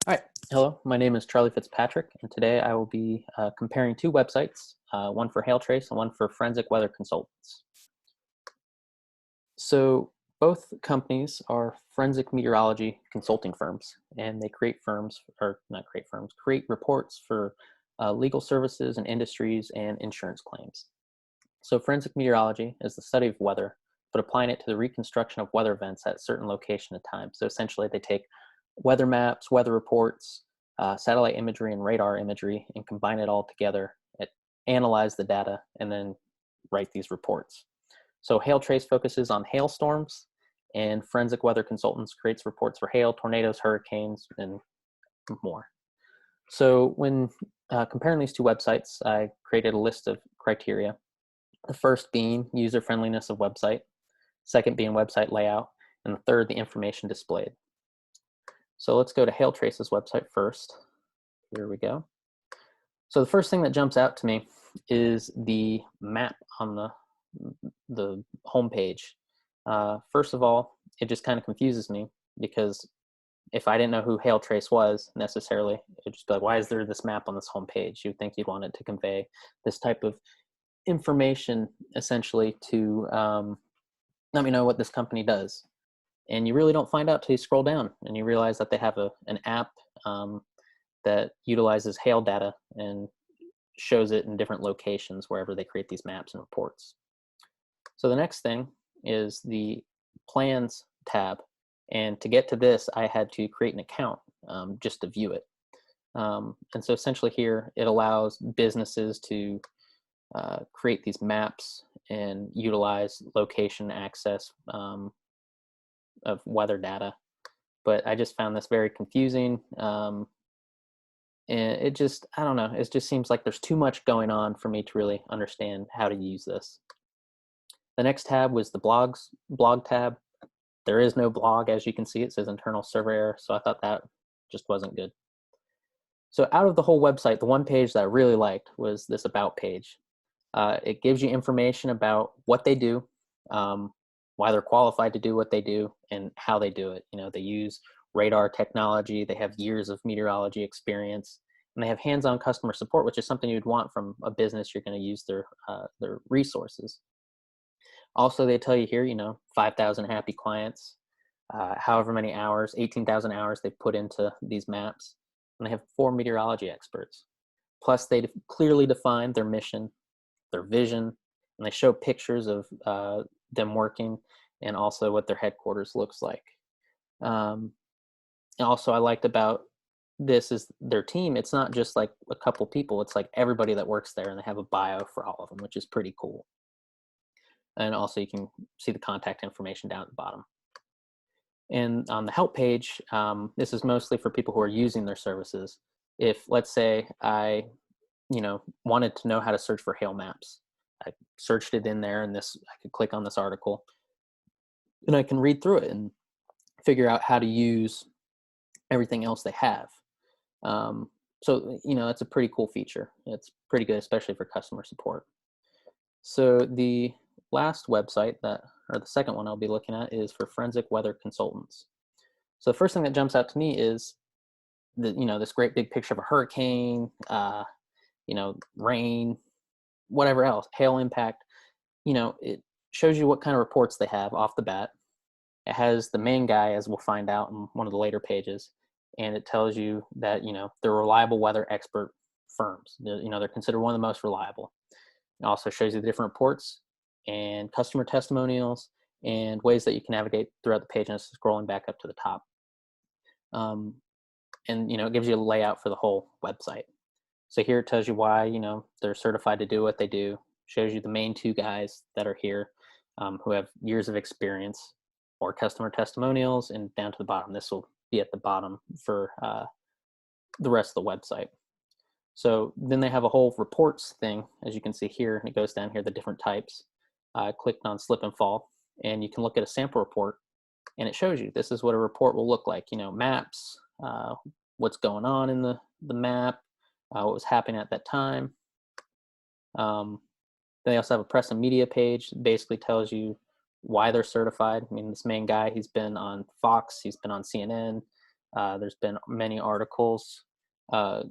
All right. Hello, my name is Charlie Fitzpatrick, and today I will be comparing two websites, one for Hailtrace and one for Forensic Weather Consultants. So both companies are forensic meteorology consulting firms, and they create firms, or not create firms, create reports for legal services and industries and insurance claims. So forensic meteorology is the study of weather, but applying it to the reconstruction of weather events at a certain location at time. So essentially they take weather maps, weather reports, satellite imagery, and radar imagery, and combine it all together, analyze the data, and then write these reports. So Hailtrace focuses on hailstorms, and Forensic Weather Consultants creates reports for hail, tornadoes, hurricanes, and more. So when comparing these two websites, I created a list of criteria. The first being user friendliness of website, second being website layout, and the third, the information displayed. So let's go to Hailtrace's website first. Here we go. So the first thing that jumps out to me is the map on the home page. First of all, it just kind of confuses me because if I didn't know who Hailtrace was necessarily, it'd just be like, why is there this map on this home page? You'd think you'd want it to convey this type of information essentially to let me know what this company does. And you really don't find out till you scroll down and you realize that they have an app that utilizes hail data and shows it in different locations wherever they create these maps and reports. So the next thing is the plans tab. And to get to this, I had to create an account just to view it. And so essentially here, it allows businesses to create these maps and utilize location access of weather data. But I just found this very confusing. And it just, I don't know, it just seems like there's too much going on for me to really understand how to use this. The next tab was the blog tab. There is no blog, as you can see. It says internal server error, so I thought that just wasn't good. So out of the whole website, the one page that I really liked was this about page. It gives you information about what they do, why they're qualified to do what they do, and how they do it. You know, they use radar technology, they have years of meteorology experience, and they have hands-on customer support, which is something you'd want from a business you're going to use their resources. Also, they tell you here, 5,000 happy clients, however many hours, 18,000 hours they've put into these maps, and they have 4 meteorology experts. Plus, they clearly define their mission, their vision, and they show pictures of them working and also what their headquarters looks like. And also, I liked about this is their team. It's not just like a couple people. It's like everybody that works there, and they have a bio for all of them, which is pretty cool. And also you can see the contact information down at the bottom. And on the help page, this is mostly for people who are using their services. If, let's say, I wanted to know how to search for hail maps, I searched it in there, and I could click on this article, and I can read through it and figure out how to use everything else they have. So, it's a pretty cool feature. It's pretty good, especially for customer support. So the last website or the second one I'll be looking at is for Forensic Weather Consultants. So the first thing that jumps out to me is this great big picture of a hurricane, rain, whatever else, hail impact. It shows you what kind of reports they have off the bat. It has the main guy, as we'll find out in one of the later pages, and it tells you that they're reliable weather expert firms. They're considered one of the most reliable. It also shows you the different reports and customer testimonials and ways that you can navigate throughout the page, and it's scrolling back up to the top. And it gives you a layout for the whole website. So here it tells you why they're certified to do what they do. Shows you the main 2 guys that are here who have years of experience, or customer testimonials, and down to the bottom. This will be at the bottom for the rest of the website. So then they have a whole reports thing, as you can see here, and it goes down here, the different types. I clicked on slip and fall, and you can look at a sample report, and it shows you this is what a report will look like. Maps, what's going on in the map, what was happening at that time. They also have a press and media page that basically tells you why they're certified. I mean, this main guy, he's been on Fox, he's been on CNN, There's been many articles uh,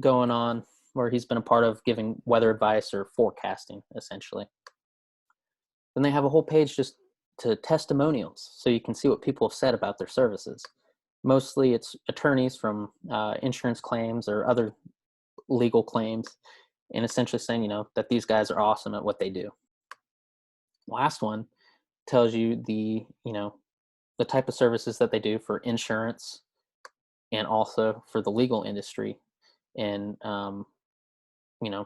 going on where he's been a part of giving weather advice or forecasting, essentially. Then they have a whole page just to testimonials, so you can see what people have said about their services. Mostly it's attorneys from insurance claims or other legal claims, and essentially saying, that these guys are awesome at what they do. Last one tells you the type of services that they do for insurance and also for the legal industry, and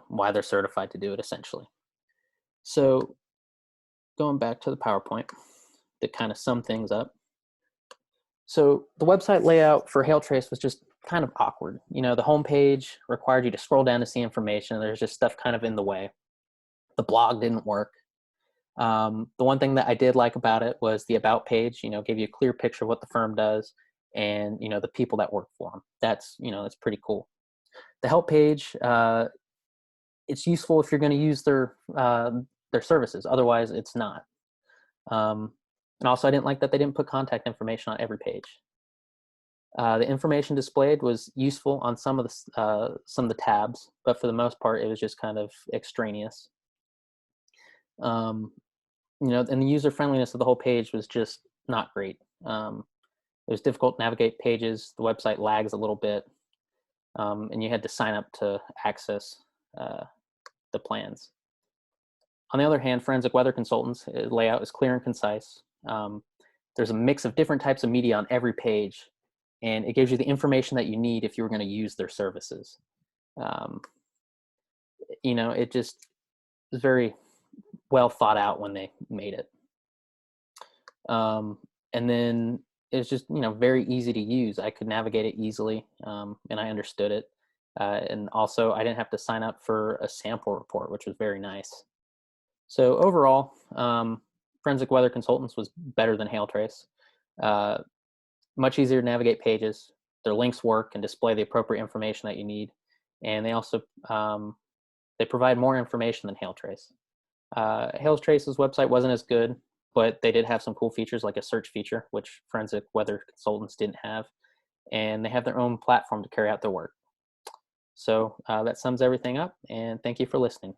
why they're certified to do it, essentially. So going back to the PowerPoint to kind of sum things up. So the website layout for Hailtrace was just kind of awkward. The homepage required you to scroll down to see information. There's just stuff kind of in the way. The blog didn't work. The one thing that I did like about it was the about page, gave you a clear picture of what the firm does and, the people that work for them. That's pretty cool. The help page, it's useful if you're going to use their services. Otherwise, it's not. And also, I didn't like that they didn't put contact information on every page. The information displayed was useful on some of the tabs, but for the most part, it was just kind of extraneous. And the user friendliness of the whole page was just not great. It was difficult to navigate pages. The website lags a little bit, and you had to sign up to access the plans. On the other hand, Forensic Weather Consultants layout is clear and concise. There's a mix of different types of media on every page, and it gives you the information that you need if you were going to use their services. It just was very well thought out when they made it. And then it was just, very easy to use. I could navigate it easily, and I understood it. And also, I didn't have to sign up for a sample report, which was very nice. So overall, Forensic Weather Consultants was better than Hailtrace. Much easier to navigate pages. Their links work and display the appropriate information that you need. And they also they provide more information than Hailtrace. Hailtrace's website wasn't as good, but they did have some cool features like a search feature, which Forensic Weather Consultants didn't have. And they have their own platform to carry out their work. So that sums everything up, and thank you for listening.